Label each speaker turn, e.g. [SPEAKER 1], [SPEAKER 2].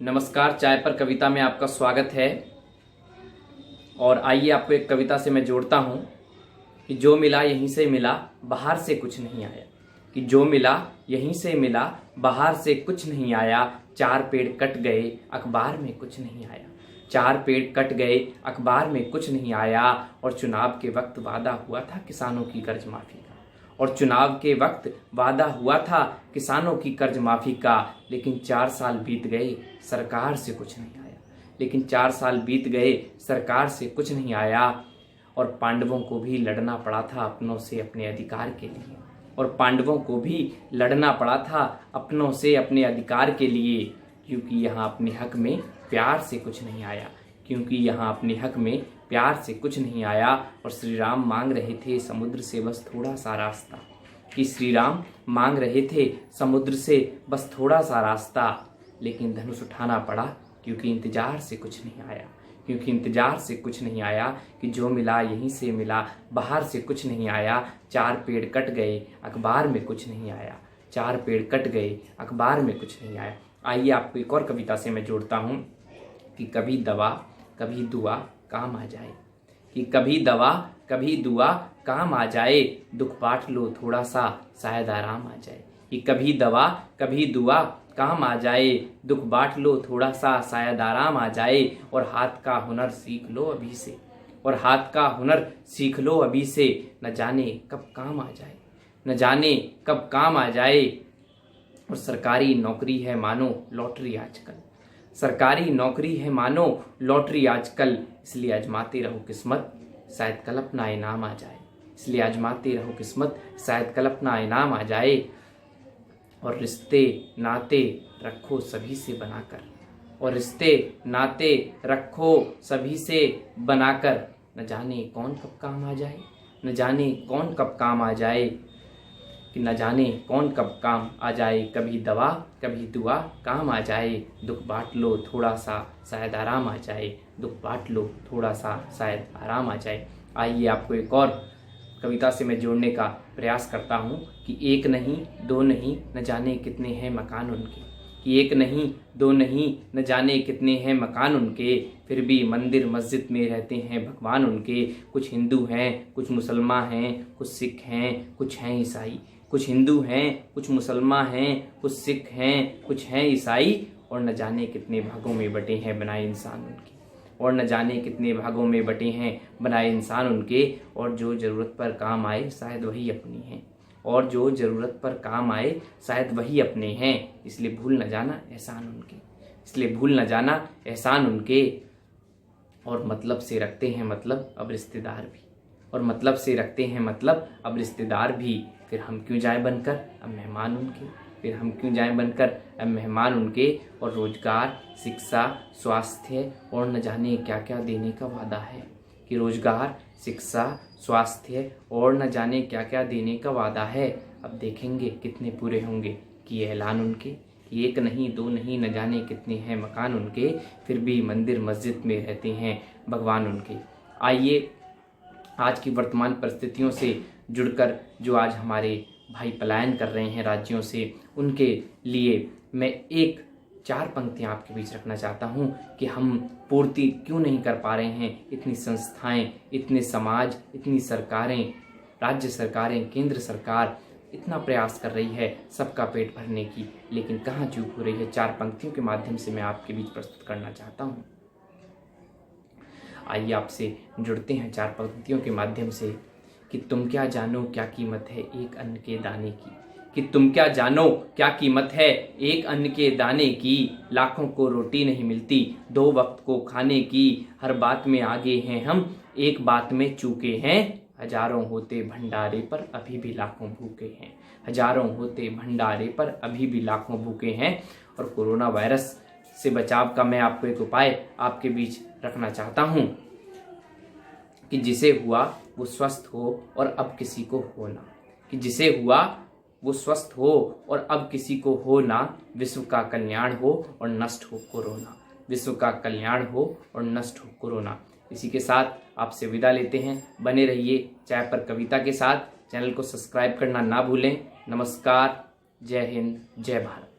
[SPEAKER 1] नमस्कार, चाय पर कविता में आपका स्वागत है। और आइए आपको एक कविता से मैं जोड़ता हूँ कि जो मिला यहीं से मिला, बाहर से कुछ नहीं आया। कि जो मिला यहीं से मिला, बाहर से कुछ नहीं आया। चार पेड़ कट गए, अखबार में कुछ नहीं आया। चार पेड़ कट गए, अखबार में कुछ नहीं आया। और चुनाव के वक्त वादा हुआ था किसानों की कर्ज माफी का। और चुनाव के वक्त वादा हुआ था किसानों की कर्ज माफी का। लेकिन 4 साल बीत गए, सरकार से कुछ नहीं आया। लेकिन 4 साल बीत गए, सरकार से कुछ नहीं आया। और पांडवों को भी लड़ना पड़ा था अपनों से अपने अधिकार के लिए। और पांडवों को भी लड़ना पड़ा था अपनों से अपने अधिकार के लिए। क्योंकि यहाँ अपने हक में प्यार से कुछ नहीं आया। क्योंकि यहाँ अपने हक में प्यार से कुछ नहीं आया। और श्री राम मांग रहे थे समुद्र से बस थोड़ा सा रास्ता। कि श्री राम मांग रहे थे समुद्र से बस थोड़ा सा रास्ता। लेकिन धनुष उठाना पड़ा क्योंकि इंतजार से कुछ नहीं आया। क्योंकि इंतजार से कुछ नहीं आया। कि जो मिला यहीं से मिला, बाहर से कुछ नहीं आया। चार पेड़ कट गए, अखबार में कुछ नहीं आया। चार पेड़ कट गए, अखबार में कुछ नहीं आया। आइए आपको एक और कविता से मैं जोड़ता हूँ कि कभी दवा कभी दुआ काम आ जाए। कि कभी दवा कभी दुआ काम आ जाए। दुख बांट लो थोड़ा सा, शायद आराम आ जाए। कि कभी दवा कभी दुआ काम आ जाए। दुख बांट लो थोड़ा सा, शायद आराम आ जाए। और हाथ का हुनर सीख लो अभी से। और हाथ का हुनर सीख लो अभी से। न जाने कब काम आ जाए। न जाने कब काम आ जाए। और सरकारी नौकरी है मानो लॉटरी आजकल। सरकारी नौकरी है मानो लॉटरी आजकल। इसलिए आजमाते रहो किस्मत, शायद कल अपना इनाम आ जाए। इसलिए आजमाते रहो किस्मत, शायद कल अपना इनाम आ जाए। और रिश्ते नाते रखो सभी से बनाकर। और रिश्ते नाते रखो सभी से बनाकर। न जाने कौन कब काम आ जाए। न जाने कौन कब काम आ जाए। कि न जाने कौन कब काम आ जाए। कभी दवा कभी दुआ काम आ जाए। दुख बांट लो थोड़ा सा, शायद आराम आ जाए। दुख बांट लो थोड़ा सा, शायद आराम आ जाए। आइए आपको एक और कविता से मैं जोड़ने का प्रयास करता हूँ कि एक नहीं दो नहीं, न जाने कितने हैं मकान उनके। कि एक नहीं दो नहीं, न जाने कितने हैं मकान उनके। फिर भी मंदिर मस्जिद में रहते हैं भगवान उनके। कुछ हिंदू हैं, कुछ मुसलमान हैं, कुछ सिख हैं, कुछ हैं ईसाई। कुछ हिंदू हैं, कुछ मुसलमान हैं, कुछ सिख हैं, कुछ हैं ईसाई। और न जाने कितने भागों में बटे हैं बनाए इंसान उनके। और न जाने कितने भागों में बटे हैं बनाए इंसान उनके। और जो ज़रूरत पर काम आए शायद वही अपनी हैं। और जो ज़रूरत पर काम आए शायद वही अपने हैं। इसलिए भूल न जाना एहसान उनके। इसलिए भूल न जाना एहसान उनके। और मतलब से रखते हैं मतलब अब रिश्तेदार भी। और मतलब से रखते हैं मतलब अब रिश्तेदार भी। फिर हम क्यों जाएं बनकर अब मेहमान उनके। फिर हम क्यों जाएं बनकर अब मेहमान उनके। और रोजगार शिक्षा स्वास्थ्य और न जाने क्या क्या देने का वादा है। कि रोजगार शिक्षा स्वास्थ्य और न जाने क्या क्या देने का वादा है। अब देखेंगे कितने पूरे होंगे कि ये ऐलान उनके। कि एक नहीं दो नहीं, न जाने कितने हैं मकान उनके। फिर भी मंदिर मस्जिद में रहते हैं भगवान उनके। आइए आज की वर्तमान परिस्थितियों से जुड़कर जो आज हमारे भाई पलायन कर रहे हैं राज्यों से, उनके लिए मैं एक 4 पंक्तियां आपके बीच रखना चाहता हूं कि हम पूर्ति क्यों नहीं कर पा रहे हैं। इतनी संस्थाएं, इतने समाज, इतनी सरकारें, राज्य सरकारें, केंद्र सरकार इतना प्रयास कर रही है सबका पेट भरने की, लेकिन कहाँ चूक हो रही है। 4 पंक्तियों के माध्यम से मैं आपके बीच प्रस्तुत करना चाहता हूँ। आइए आपसे जुड़ते हैं 4 पंक्तियों के माध्यम से। कि तुम क्या जानो क्या कीमत है एक अन्न के दाने की। कि तुम क्या जानो क्या कीमत है एक अन्न के दाने की। लाखों को रोटी नहीं मिलती 2 वक्त को खाने की। हर बात में आगे हैं हम, एक बात में चूके हैं। हजारों होते भंडारे पर अभी भी लाखों भूखे हैं। हजारों होते भंडारे पर अभी भी लाखों भूखे हैं। और कोरोना वायरस से बचाव का मैं आपको एक उपाय आपके बीच रखना चाहता हूँ कि जिसे हुआ वो स्वस्थ हो और अब किसी को हो ना। कि जिसे हुआ वो स्वस्थ हो और अब किसी को हो ना। विश्व का कल्याण हो और नष्ट हो कोरोना। विश्व का कल्याण हो और नष्ट हो कोरोना। इसी के साथ आपसे विदा लेते हैं। बने रहिए चाय पर कविता के साथ। चैनल को सब्सक्राइब करना ना भूलें। नमस्कार, जय हिंद, जय भारत।